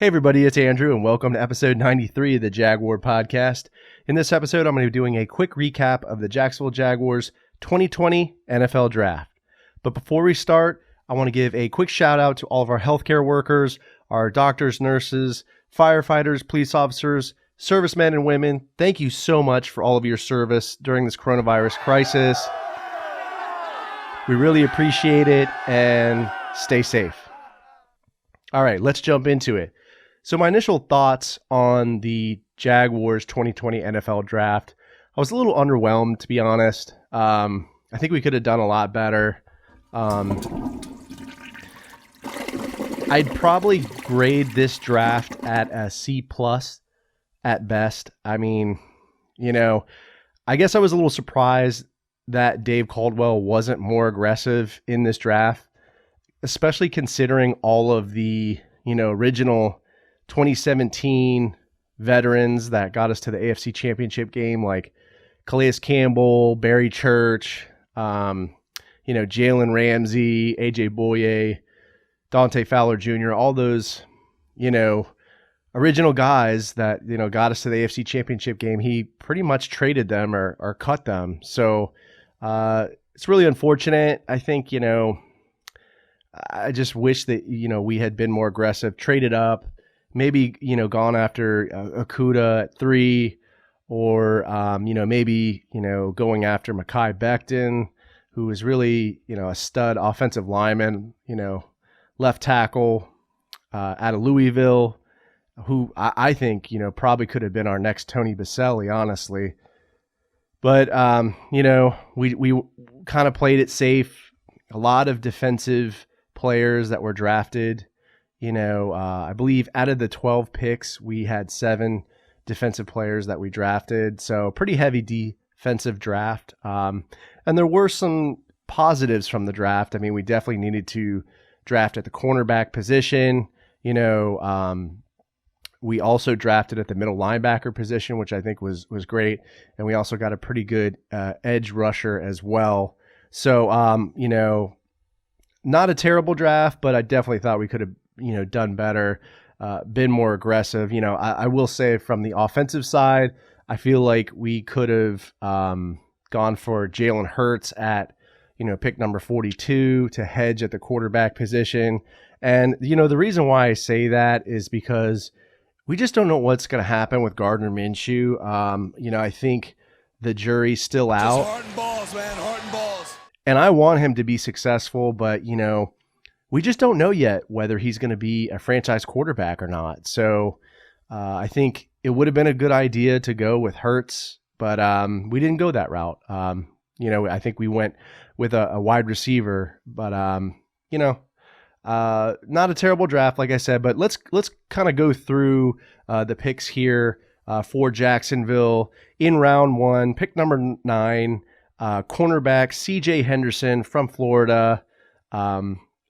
Hey everybody, it's Andrew and welcome to episode 93 of the Jaguar podcast. In this episode, I'm going to be doing a quick recap of the Jacksonville Jaguars 2020 NFL Draft. But before we start, I want to give a quick shout out to all of our healthcare workers, our doctors, nurses, firefighters, police officers, servicemen and women. Thank you so much for all of your service during this coronavirus crisis. We really appreciate it and stay safe. All right, let's jump into it. So my initial thoughts on the Jaguars 2020 NFL Draft, I was a little underwhelmed, to be honest. I think we could have done a lot better. I'd probably grade this draft at a C+ at best. I mean, I guess I was a little surprised that Dave Caldwell wasn't more aggressive in this draft, especially considering all of the, original 2017 veterans that got us to the AFC Championship game, like Calais Campbell, Barry Church, Jalen Ramsey, AJ Boye, Dante Fowler Jr., all those, original guys that, got us to the AFC Championship game. He pretty much traded them or cut them. So it's really unfortunate. I think, I just wish that, we had been more aggressive, traded up, maybe, gone after Okudah at 3, or, maybe, going after Mekhi Becton, who is really, a stud offensive lineman, left tackle out of Louisville, who I think, probably could have been our next Tony Baselli, honestly. But, we kind of played it safe. A lot of defensive players that were drafted. I believe out of the 12 picks, we had 7 defensive players that we drafted. So pretty heavy defensive draft. And there were some positives from the draft. I mean, we definitely needed to draft at the cornerback position. We also drafted at the middle linebacker position, which I think was great. And we also got a pretty good edge rusher as well. So, not a terrible draft, but I definitely thought we could have, done better, been more aggressive. I will say from the offensive side, I feel like we could have gone for Jalen Hurts at, pick number 42 to hedge at the quarterback position. And, the reason why I say that is because we just don't know what's going to happen with Gardner Minshew. I think the jury's still out. Just heart and balls, man. Heart and balls. And I want him to be successful, but, we just don't know yet whether he's going to be a franchise quarterback or not. So I think it would have been a good idea to go with Hurts, but we didn't go that route. I think we went with a wide receiver, but, not a terrible draft, like I said, but let's kind of go through the picks here for Jacksonville. In round 1, pick number 9, cornerback CJ Henderson from Florida.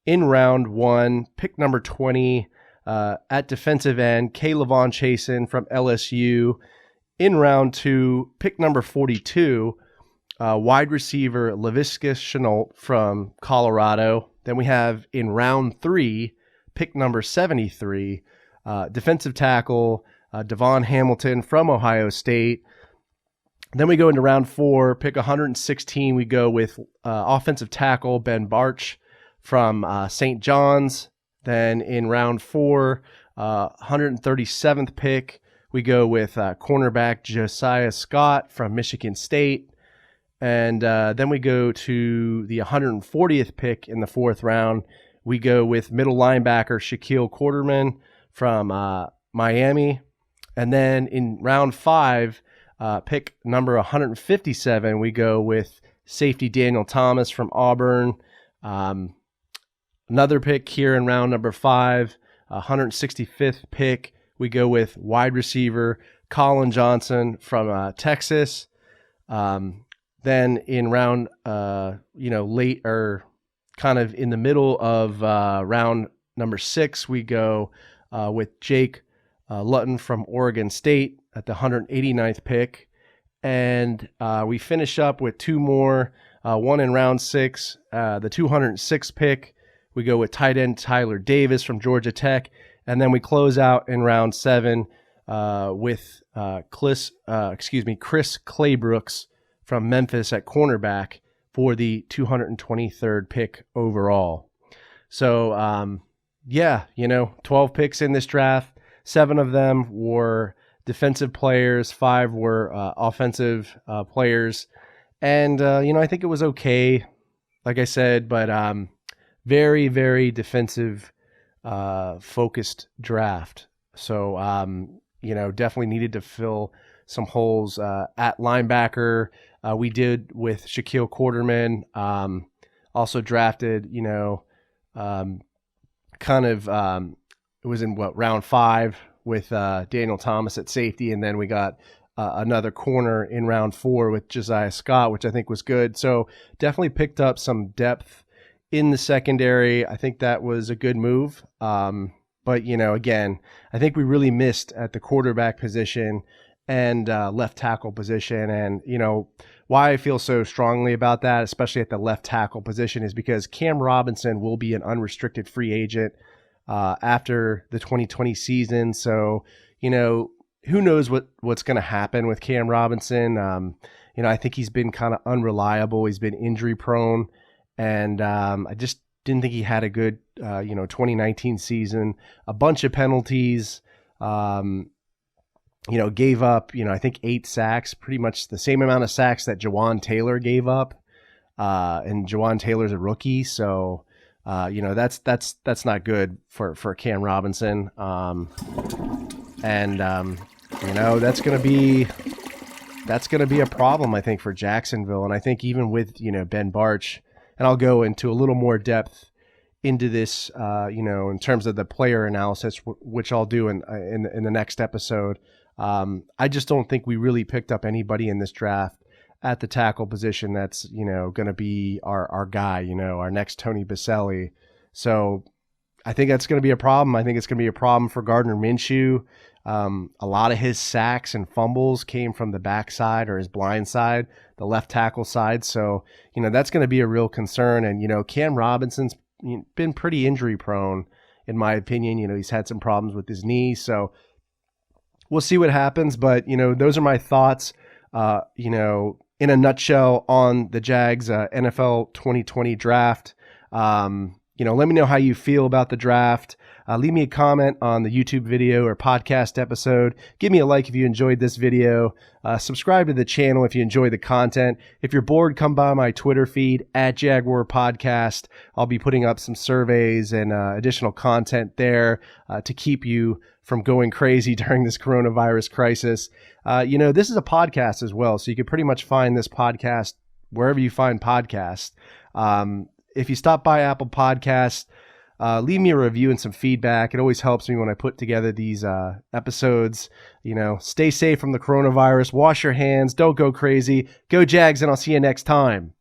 In round 1, pick number 20, at defensive end, K'Lavon Chasen from LSU. In round 2, pick number 42, wide receiver Laviska Shenault from Colorado. Then we have in round 3, pick number 73, defensive tackle Devon Hamilton from Ohio State. Then we go into round 4, pick 116. We go with offensive tackle Ben Bartch from St. John's. Then in round 4, 137th pick, we go with cornerback Josiah Scott from Michigan State. And then we go to the 140th pick in the 4th round. We go with middle linebacker Shaquille Quarterman from Miami. And then in round 5, pick number 157, we go with safety Daniel Thomas from Auburn. Another pick here in round number 5, 165th pick, we go with wide receiver Colin Johnson from Texas. Then in round, late or kind of in the middle of round number 6, we go with Jake Luton from Oregon State at the 189th pick. And we finish up with 2 more, one in round 6, the 206th pick. We go with tight end Tyler Davis from Georgia Tech. And then we close out in round 7 with Chris Claybrooks from Memphis at cornerback for the 223rd pick overall. So, 12 picks in this draft. 7 of them were defensive players. 5 were offensive players. And, I think it was okay, like I said, but very, very defensive focused draft. So, definitely needed to fill some holes at linebacker. We did with Shaquille Quarterman. Also drafted, it was in round 5 with Daniel Thomas at safety, and then we got another corner in round 4 with Josiah Scott, which I think was good. So definitely picked up some depth in the secondary. I think that was a good move. But, again, I think we really missed at the quarterback position and left tackle position. And, why I feel so strongly about that, especially at the left tackle position, is because Cam Robinson will be an unrestricted free agent after the 2020 season. So, who knows what's going to happen with Cam Robinson. I think he's been kind of unreliable. He's been injury prone. And I just didn't think he had a good, 2019 season. A bunch of penalties, gave up, I think 8 sacks, pretty much the same amount of sacks that Jawan Taylor gave up. And Jawan Taylor's a rookie. So, that's not good for Cam Robinson. That's going to be a problem, I think, for Jacksonville. And I think even with, Ben Bartch, and I'll go into a little more depth into this, in terms of the player analysis, which I'll do in the next episode. I just don't think we really picked up anybody in this draft at the tackle position that's, going to be our guy, our next Tony Baselli. So I think that's going to be a problem. I think it's going to be a problem for Gardner Minshew. A lot of his sacks and fumbles came from the backside or his blind side, the left tackle side. So, that's going to be a real concern. And, Cam Robinson's been pretty injury prone, in my opinion. He's had some problems with his knee. So we'll see what happens. But, those are my thoughts, in a nutshell on the Jags NFL 2020 draft. Let me know how you feel about the draft. Leave me a comment on the YouTube video or podcast episode. Give me a like if you enjoyed this video. Subscribe to the channel if you enjoy the content. If you're bored, come by my Twitter feed at Jaguar Podcast. I'll be putting up some surveys and additional content there to keep you from going crazy during this coronavirus crisis. This is a podcast as well, so you can pretty much find this podcast wherever you find podcasts. If you stop by Apple Podcasts, leave me a review and some feedback. It always helps me when I put together these episodes. Stay safe from the coronavirus. Wash your hands. Don't go crazy. Go Jags, and I'll see you next time.